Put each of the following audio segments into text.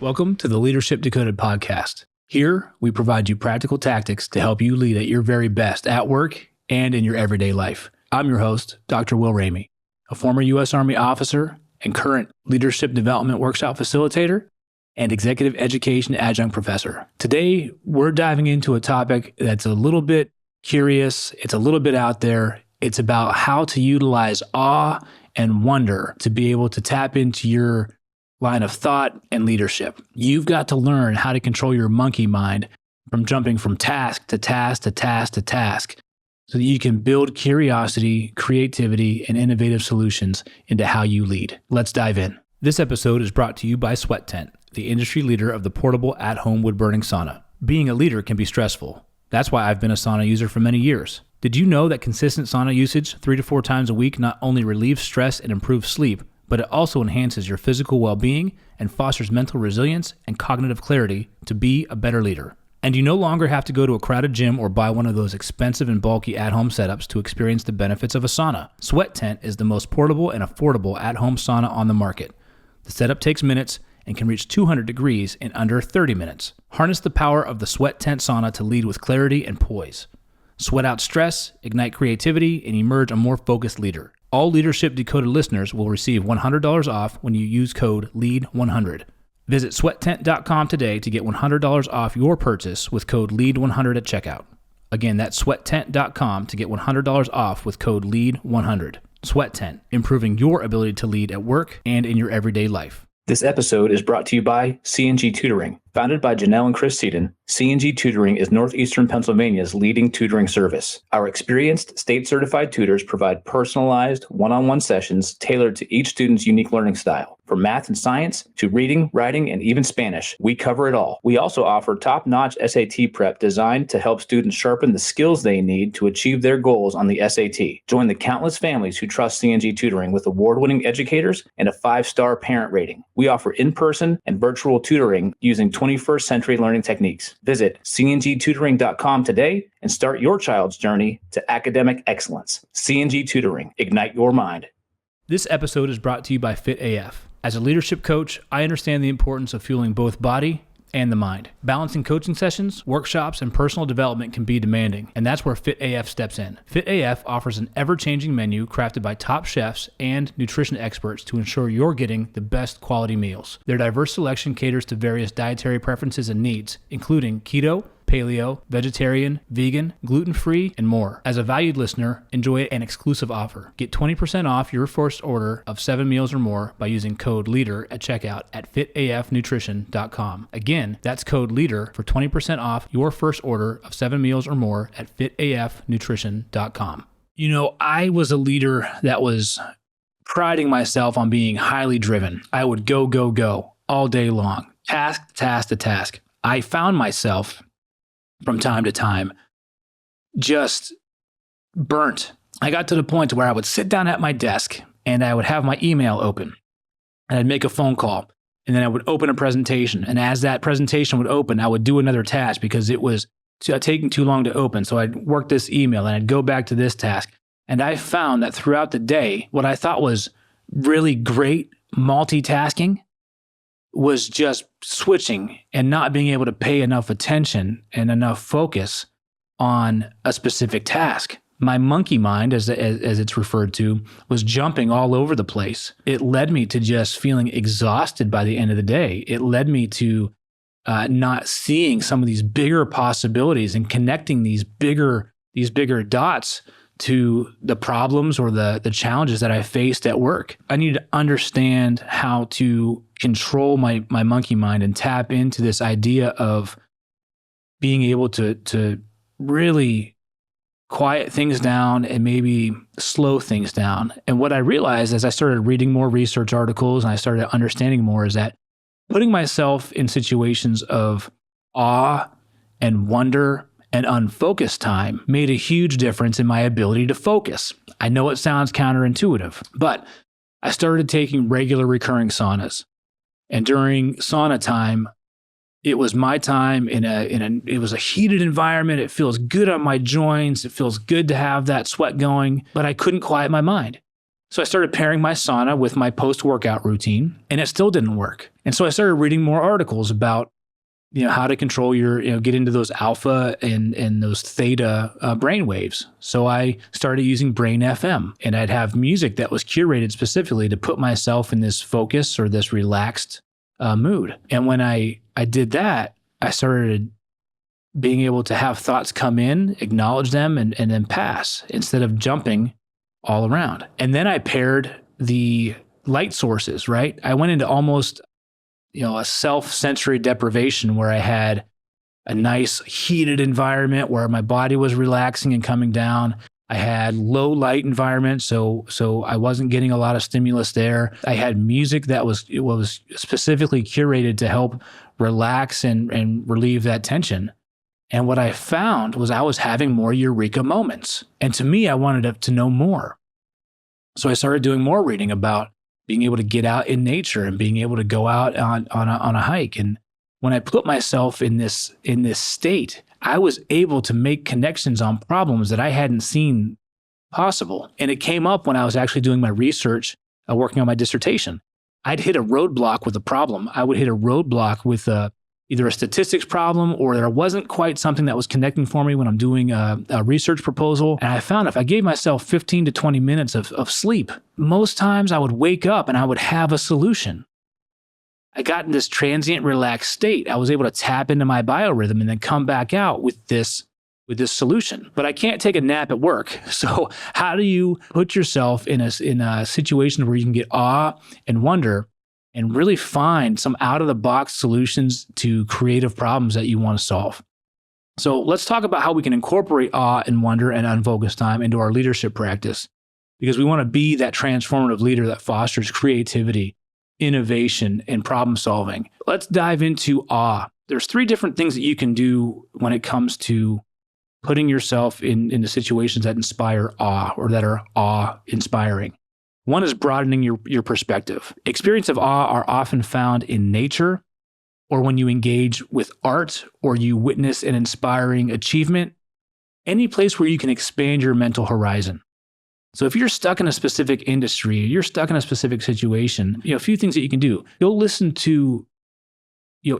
Welcome to the Leadership Decoded podcast. Here, we provide you practical tactics to help you lead at your very best at work and in your everyday life. I'm your host, Dr. Will Ramey, a former U.S. Army officer and current leadership development workshop facilitator and executive education adjunct professor. Today, we're diving into a topic that's a little bit curious. It's a little bit out there. It's about how to utilize awe and wonder to be able to tap into your line of thought and leadership. You've got to learn how to control your monkey mind from jumping from task to task to task to task so that you can build curiosity, creativity, and innovative solutions into how you lead. Let's dive in. This episode is brought to you by Sweat Tent, the industry leader of the portable at-home wood-burning sauna. Being a leader can be stressful. That's why I've been a sauna user for many years. Did you know that consistent sauna usage 3 to 4 times a week not only relieves stress and improves sleep, but it also enhances your physical well-being and fosters mental resilience and cognitive clarity to be a better leader? And you no longer have to go to a crowded gym or buy one of those expensive and bulky at-home setups to experience the benefits of a sauna. Sweat Tent is the most portable and affordable at-home sauna on the market. The setup takes minutes and can reach 200 degrees in under 30 minutes. Harness the power of the Sweat Tent sauna to lead with clarity and poise. Sweat out stress, ignite creativity, and emerge a more focused leader. All Leadership Decoded listeners will receive $100 off when you use code LEAD100. Visit sweattent.com today to get $100 off your purchase with code LEAD100 at checkout. Again, that's sweattent.com to get $100 off with code LEAD100. Sweat Tent, improving your ability to lead at work and in your everyday life. This episode is brought to you by C&G Tutoring. Founded by Janelle and Chris Seaton, C&G Tutoring is Northeastern Pennsylvania's leading tutoring service. Our experienced state-certified tutors provide personalized, one-on-one sessions tailored to each student's unique learning style. From math and science to reading, writing, and even Spanish, we cover it all. We also offer top-notch SAT prep designed to help students sharpen the skills they need to achieve their goals on the SAT. Join the countless families who trust C&G Tutoring with award-winning educators and a 5-star parent rating. We offer in-person and virtual tutoring using 21st century learning techniques. Visit cngtutoring.com today and start your child's journey to academic excellence. C&G Tutoring, ignite your mind. This episode is brought to you by Fit AF. As a leadership coach, I understand the importance of fueling both body and the mind. Balancing coaching sessions, workshops, and personal development can be demanding, and that's where Fit AF steps in. Fit AF offers an ever-changing menu crafted by top chefs and nutrition experts to ensure you're getting the best quality meals. Their diverse selection caters to various dietary preferences and needs, including keto, paleo, vegetarian, vegan, gluten-free, and more. As a valued listener, enjoy an exclusive offer. Get 20% off your first order of 7 meals or more by using code LEADER at checkout at fitafnutrition.com. Again, that's code LEADER for 20% off your first order of 7 meals or more at fitafnutrition.com. You know, I was a leader that was priding myself on being highly driven. I would go all day long, task to task. I found myself from time to time, just burnt. I got to the point where I would sit down at my desk and I would have my email open and I'd make a phone call and then I would open a presentation. And as that presentation would open, I would do another task because it was taking too long to open. So I'd work this email and I'd go back to this task. And I found that throughout the day, what I thought was really great multitasking was just switching and not being able to pay enough attention and enough focus on a specific task. My monkey mind, as it's referred to, was jumping all over the place. It led me to just feeling exhausted by the end of the day. It led me to not seeing some of these bigger possibilities and connecting these bigger dots to the problems or the challenges that I faced at work. I need to understand how to control my monkey mind and tap into this idea of being able to really quiet things down and maybe slow things down. And what I realized as I started reading more research articles and I started understanding more is that putting myself in situations of awe and wonder and unfocused time made a huge difference in my ability to focus. I know it sounds counterintuitive, but I started taking regular recurring saunas. And during sauna time, it was my time it was a heated environment. It feels good on my joints. It feels good to have that sweat going, but I couldn't quiet my mind. So I started pairing my sauna with my post-workout routine, and it still didn't work. And so I started reading more articles about, how to control your, get into those alpha and those theta brain waves. So I started using Brain FM, and I'd have music that was curated specifically to put myself in this focus or this relaxed mood. And when I did that, I started being able to have thoughts come in, acknowledge them, and then pass instead of jumping all around. And then I paired the light sources, right? I went into almost, a self-sensory deprivation where I had a nice heated environment where my body was relaxing and coming down. I had low light environment, so I wasn't getting a lot of stimulus there. I had music that was specifically curated to help relax and relieve that tension. And what I found was I was having more eureka moments. And to me, I wanted to know more. So I started doing more reading about being able to get out in nature and being able to go out on a hike. And when I put myself in this state, I was able to make connections on problems that I hadn't seen possible. And it came up when I was actually doing my research, working on my dissertation. I'd hit a roadblock with a problem. I would hit a roadblock with either a statistics problem, or there wasn't quite something that was connecting for me when I'm doing a research proposal. And I found if I gave myself 15 to 20 minutes of sleep, most times I would wake up and I would have a solution. I got in this transient relaxed state. I was able to tap into my biorhythm and then come back out with this solution. But I can't take a nap at work. So how do you put yourself in a situation where you can get awe and wonder and really find some out-of-the-box solutions to creative problems that you want to solve? So let's talk about how we can incorporate awe and wonder and unfocused time into our leadership practice, because we want to be that transformative leader that fosters creativity, innovation, and problem solving. Let's dive into awe. There's 3 different things that you can do when it comes to putting yourself into situations that inspire awe or that are awe-inspiring. One is broadening your perspective. Experiences of awe are often found in nature, or when you engage with art, or you witness an inspiring achievement, any place where you can expand your mental horizon. So if you're stuck in a specific industry, you're stuck in a specific situation, a few things that you can do. Go listen to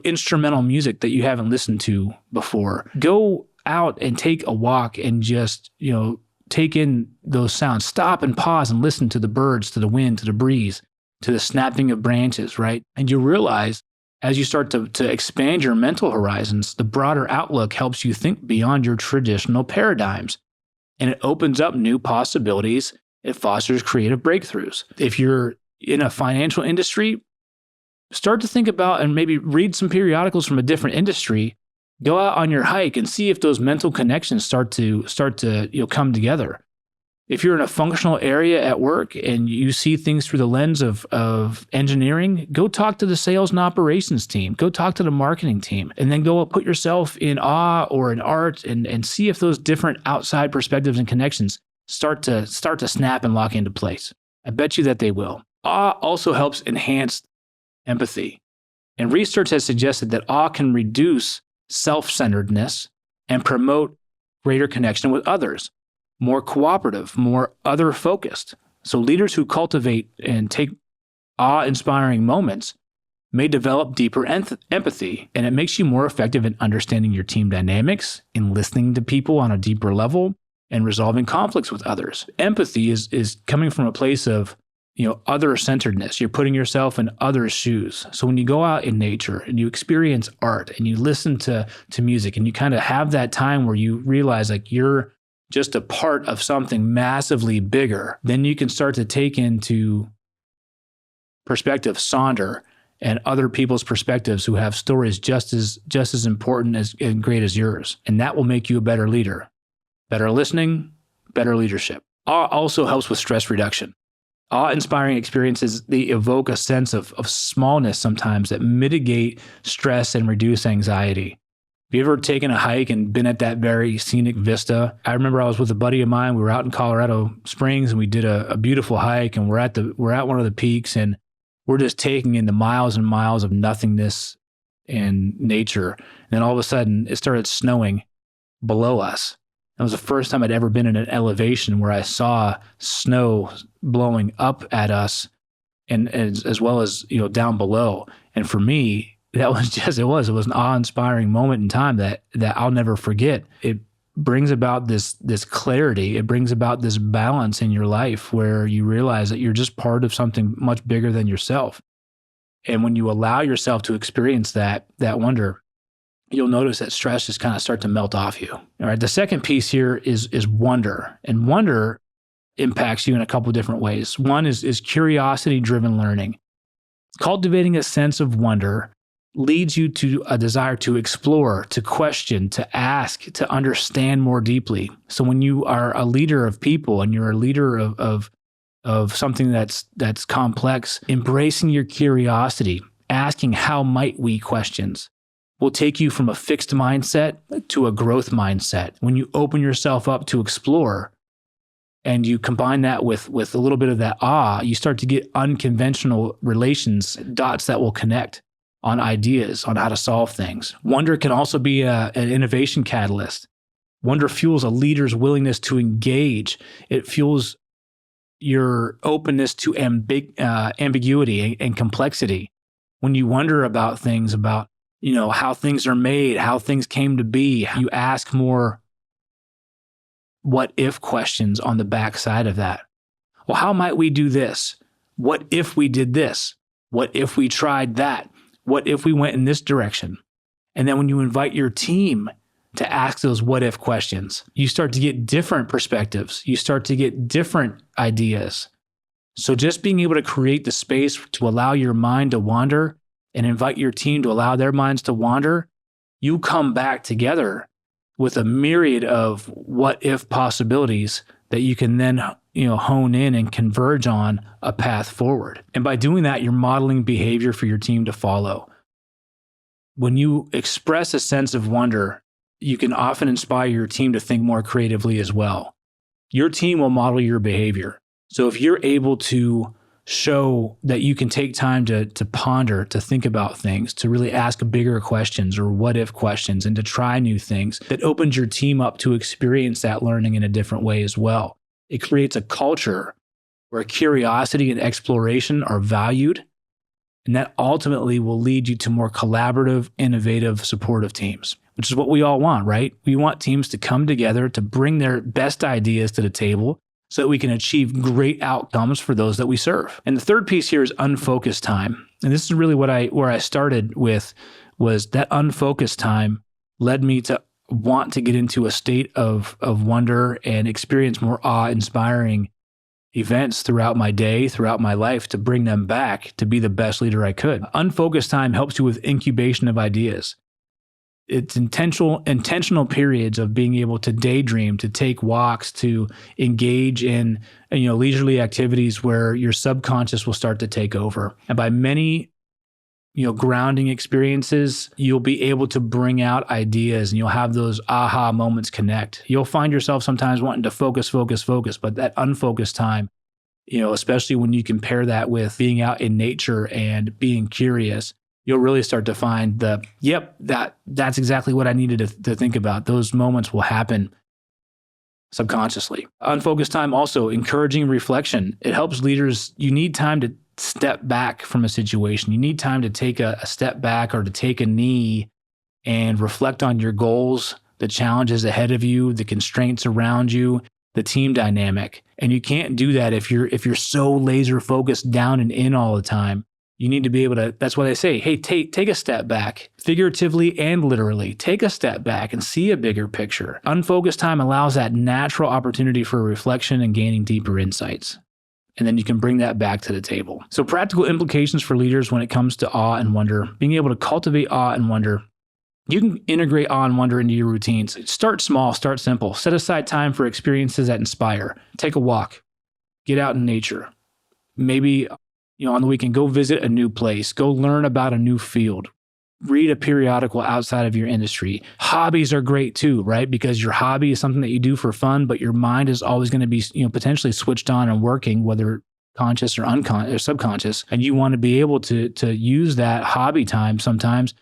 instrumental music that you haven't listened to before. Go out and take a walk and just, take in those sounds. Stop and pause and listen to the birds, to the wind, to the breeze, to the snapping of branches, right? And you realize as you start to expand your mental horizons, the broader outlook helps you think beyond your traditional paradigms. And it opens up new possibilities. It fosters creative breakthroughs. If you're in a financial industry, start to think about and maybe read some periodicals from a different industry. Go out on your hike and see if those mental connections start to come together. If you're in a functional area at work and you see things through the lens of engineering, go talk to the sales and operations team. Go talk to the marketing team, and then go put yourself in awe or in art and see if those different outside perspectives and connections start to snap and lock into place. I bet you that they will. Awe also helps enhance empathy. And research has suggested that awe can reduce self-centeredness and promote greater connection with others, more cooperative, more other-focused. So leaders who cultivate and take awe-inspiring moments may develop deeper empathy, and it makes you more effective in understanding your team dynamics, in listening to people on a deeper level, and resolving conflicts with others. Empathy is coming from a place of other-centeredness. You're putting yourself in others' shoes. So when you go out in nature and you experience art and you listen to music and you kind of have that time where you realize like you're just a part of something massively bigger, then you can start to take into perspective Sonder and other people's perspectives who have stories just as important and great as yours. And that will make you a better leader. Better listening, better leadership. Awe also helps with stress reduction. Awe-inspiring experiences, they evoke a sense of smallness sometimes that mitigate stress and reduce anxiety. Have you ever taken a hike and been at that very scenic vista? I remember I was with a buddy of mine. We were out in Colorado Springs and we did a beautiful hike, and we're at one of the peaks, and we're just taking in the miles and miles of nothingness and nature. And then all of a sudden it started snowing below us. It was the first time I'd ever been in an elevation where I saw snow blowing up at us and as well as, down below. And for me, that was it was an awe-inspiring moment in time that I'll never forget. It brings about this clarity. It brings about this balance in your life where you realize that you're just part of something much bigger than yourself. And when you allow yourself to experience that wonder, you'll notice that stress just kind of start to melt off you. All right. The second piece here is wonder. And wonder impacts you in a couple of different ways. One is curiosity-driven learning. Cultivating a sense of wonder leads you to a desire to explore, to question, to ask, to understand more deeply. So when you are a leader of people and you're a leader of something that's complex, embracing your curiosity, asking how might we questions will take you from a fixed mindset to a growth mindset. When you open yourself up to explore and you combine that with a little bit of that awe, you start to get unconventional relations, dots that will connect on ideas, on how to solve things. Wonder can also be an innovation catalyst. Wonder fuels a leader's willingness to engage. It fuels your openness to ambiguity and complexity. When you wonder about things, about how things are made, how things came to be, you ask more what if questions on the backside of that. Well, how might we do this? What if we did this? What if we tried that? What if we went in this direction? And then when you invite your team to ask those what if questions, you start to get different perspectives. You start to get different ideas. So just being able to create the space to allow your mind to wander and invite your team to allow their minds to wander, you come back together with a myriad of what if possibilities that you can then hone in and converge on a path forward. And by doing that, you're modeling behavior for your team to follow. When you express a sense of wonder, you can often inspire your team to think more creatively as well. Your team will model your behavior. So if you're able to show that you can take time to ponder, to think about things, to really ask bigger questions or what if questions, and to try new things, that opens your team up to experience that learning in a different way as well. It creates a culture where curiosity and exploration are valued, and that ultimately will lead you to more collaborative, innovative, supportive teams, which is what we all want, right? We want teams to come together to bring their best ideas to the table so that we can achieve great outcomes for those that we serve. And the third piece here is unfocused time. And this is really where I started with, was that unfocused time led me to want to get into a state of wonder and experience more awe-inspiring events throughout my day, throughout my life, to bring them back to be the best leader I could. Unfocused time helps you with incubation of ideas. It's intentional periods of being able to daydream, to take walks, to engage in leisurely activities where your subconscious will start to take over. And by many grounding experiences, you'll be able to bring out ideas and you'll have those aha moments connect. You'll find yourself sometimes wanting to focus, but that unfocused time, especially when you compare that with being out in nature and being curious, you'll really start to find that's exactly what I needed to think about. Those moments will happen subconsciously. Unfocused time also encouraging reflection. It helps leaders. You need time to step back from a situation. You need time to take a step back or to take a knee and reflect on your goals, the challenges ahead of you, the constraints around you, the team dynamic. And you can't do that if you're so laser focused down and in all the time. You need to be able to, that's why they say, hey, take a step back, figuratively and literally. Take a step back and see a bigger picture. Unfocused time allows that natural opportunity for reflection and gaining deeper insights. And then you can bring that back to the table. So practical implications for leaders when it comes to awe and wonder, being able to cultivate awe and wonder. You can integrate awe and wonder into your routines. Start small, start simple. Set aside time for experiences that inspire. Take a walk, get out in nature. Maybe on the weekend, go visit a new place, go learn about a new field, read a periodical outside of your industry. Hobbies are great too, right? Because your hobby is something that you do for fun, but your mind is always going to be, potentially switched on and working, whether conscious or unconscious or subconscious. And you want to be able to use that hobby time sometimes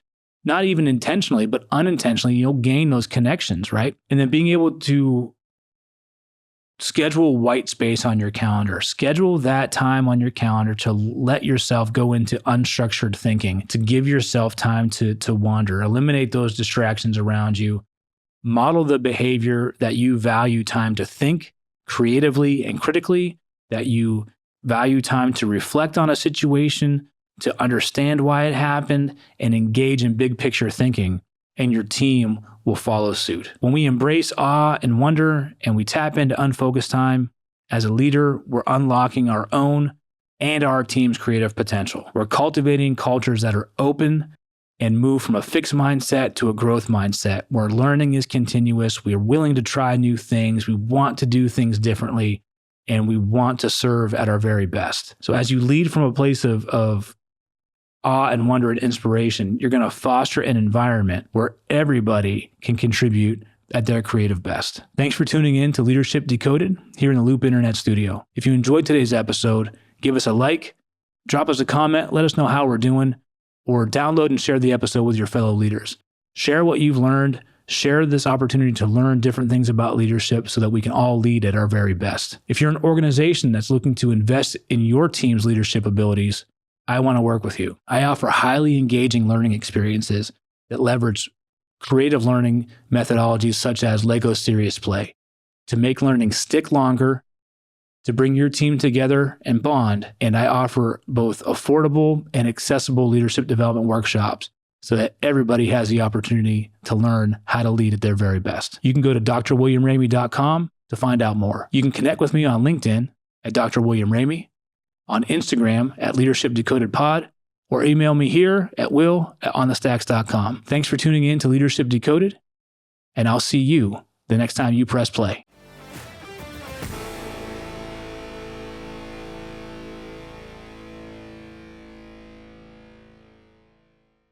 not even intentionally, but unintentionally, you'll gain those connections, right? And then being able to schedule white space on your calendar, schedule that time on your calendar to let yourself go into unstructured thinking, to give yourself time to wander, eliminate those distractions around you, model the behavior that you value time to think creatively and critically, that you value time to reflect on a situation, to understand why it happened, and engage in big picture thinking, and your team will follow suit. When we embrace awe and wonder and we tap into unfocused time, as a leader, we're unlocking our own and our team's creative potential. We're cultivating cultures that are open and move from a fixed mindset to a growth mindset, where learning is continuous. We are willing to try new things. We want to do things differently, and we want to serve at our very best. So as you lead from a place of awe and wonder and inspiration, you're going to foster an environment where everybody can contribute at their creative best. Thanks for tuning in to Leadership Decoded here in the Loop Internet Studio. If you enjoyed today's episode, give us a like, drop us a comment, let us know how we're doing, or download and share the episode with your fellow leaders. Share what you've learned. Share this opportunity to learn different things about leadership so that we can all lead at our very best. If you're an organization that's looking to invest in your team's leadership abilities, I want to work with you. I offer highly engaging learning experiences that leverage creative learning methodologies such as Lego Serious Play to make learning stick longer, to bring your team together and bond. And I offer both affordable and accessible leadership development workshops so that everybody has the opportunity to learn how to lead at their very best. You can go to drwilliamramey.com to find out more. You can connect with me on LinkedIn at Dr. William Ramey, on Instagram at Leadership Decoded Pod, or email me here at will@onthestacks.com. Thanks for tuning in to Leadership Decoded, and I'll see you the next time you press play.